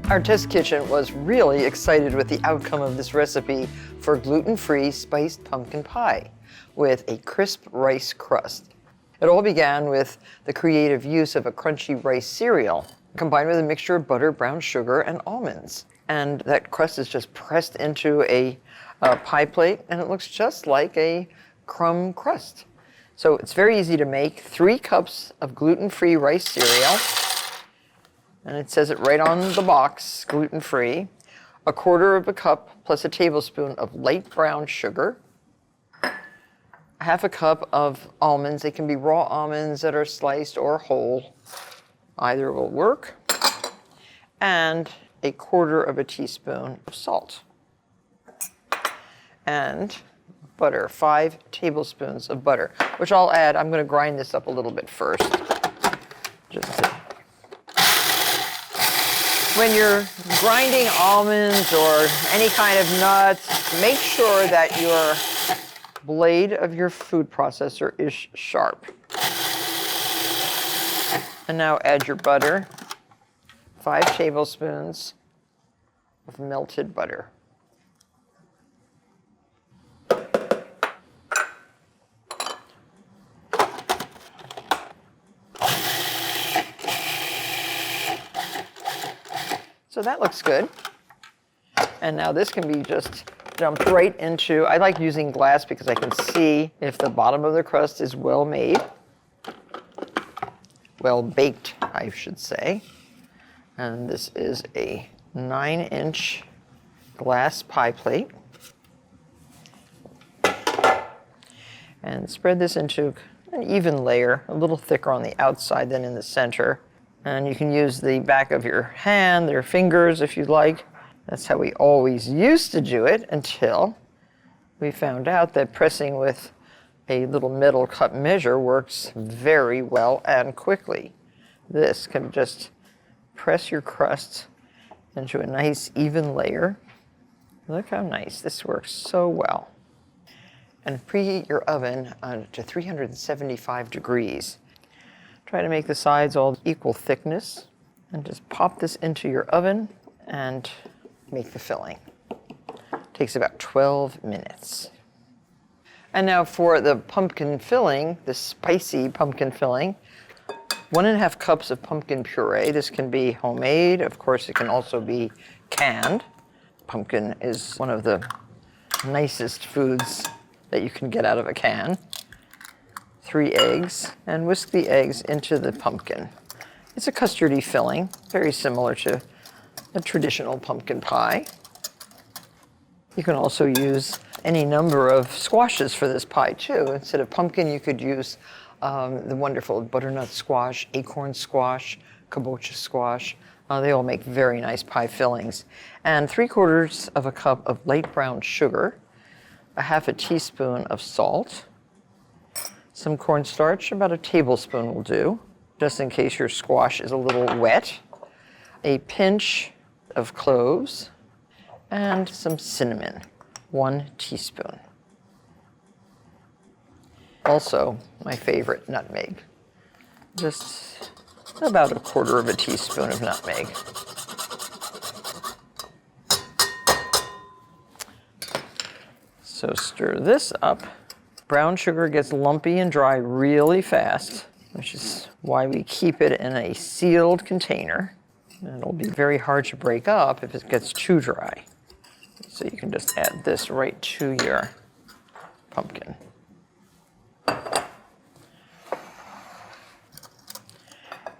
Our test kitchen was really excited with the outcome of this recipe for gluten-free spiced pumpkin pie with a crisp rice crust. It all began with the creative use of a crunchy rice cereal combined with a mixture of butter, brown sugar, and almonds. And that crust is just pressed into a pie plate, and it looks just like a crumb crust. So it's very easy to make. 3 cups of gluten-free rice cereal. And it says it right on the box, gluten-free. 1/4 cup plus a tablespoon of light brown sugar. 1/2 cup of almonds. They can be raw almonds that are sliced or whole. Either will work. And 1/4 teaspoon of salt. And butter, 5 tablespoons of butter, which I'll add. I'm going to grind this up a little bit first. When you're grinding almonds or any kind of nuts, make sure that your blade of your food processor is sharp. And now add your butter, 5 tablespoons of melted butter. So that looks good. And now this can be just dumped right into, I like using glass because I can see if the bottom of the crust is well made, well baked, I should say. And this is a 9-inch glass pie plate. And spread this into an even layer, a little thicker on the outside than in the center. And you can use the back of your hand, your fingers if you'd like. That's how we always used to do it until we found out that pressing with a little metal cup measure works very well and quickly. This can just press your crust into a nice even layer. Look how nice, this works so well. And preheat your oven to 375 degrees. Try to make the sides all equal thickness and just pop this into your oven and make the filling. Takes about 12 minutes. And now for the pumpkin filling, the spicy pumpkin filling, 1.5 cups of pumpkin puree. This can be homemade. Of course, it can also be canned. Pumpkin is one of the nicest foods that you can get out of a can. 3 eggs, and whisk the eggs into the pumpkin. It's a custardy filling, very similar to a traditional pumpkin pie. You can also use any number of squashes for this pie too. Instead of pumpkin, you could use the wonderful butternut squash, acorn squash, kabocha squash. They all make very nice pie fillings. And 3/4 cup of light brown sugar, 1/2 teaspoon of salt, some cornstarch, about a tablespoon will do, just in case your squash is a little wet, a pinch of cloves, and some cinnamon, 1 teaspoon. Also, my favorite, nutmeg, just about 1/4 teaspoon of nutmeg. So stir this up. Brown sugar gets lumpy and dry really fast, which is why we keep it in a sealed container. And it'll be very hard to break up if it gets too dry. So you can just add this right to your pumpkin.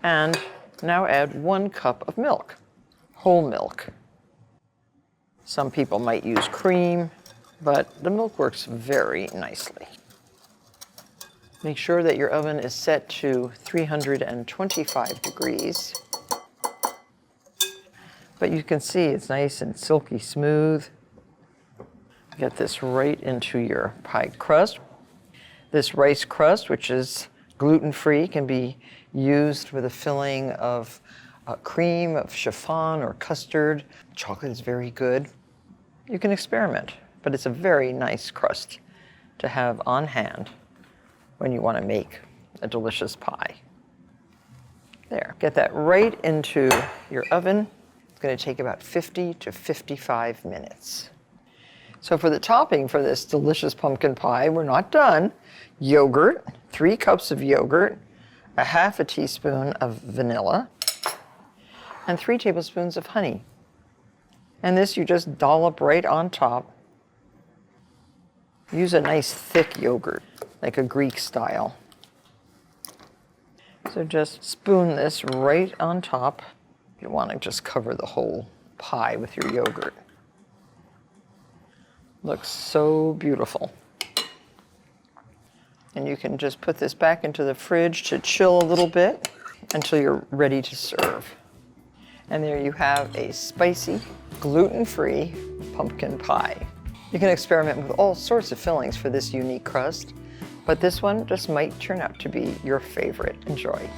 And now add 1 cup of milk, whole milk. Some people might use cream, but the milk works very nicely. Make sure that your oven is set to 325 degrees. But you can see it's nice and silky smooth. Get this right into your pie crust. This rice crust, which is gluten-free, can be used with a filling of cream, of chiffon or custard. Chocolate is very good. You can experiment, but it's a very nice crust to have on hand when you want to make a delicious pie. There, get that right into your oven. It's going to take about 50 to 55 minutes. So for the topping for this delicious pumpkin pie, we're not done. Yogurt, 3 cups of yogurt, a half a teaspoon of vanilla, and 3 tablespoons of honey. And this you just dollop right on top. Use a nice thick yogurt, like a Greek style. So just spoon this right on top. You want to just cover the whole pie with your yogurt. Looks so beautiful. And you can just put this back into the fridge to chill a little bit until you're ready to serve. And there you have a spicy, gluten-free pumpkin pie. You can experiment with all sorts of fillings for this unique crust, but this one just might turn out to be your favorite. Enjoy.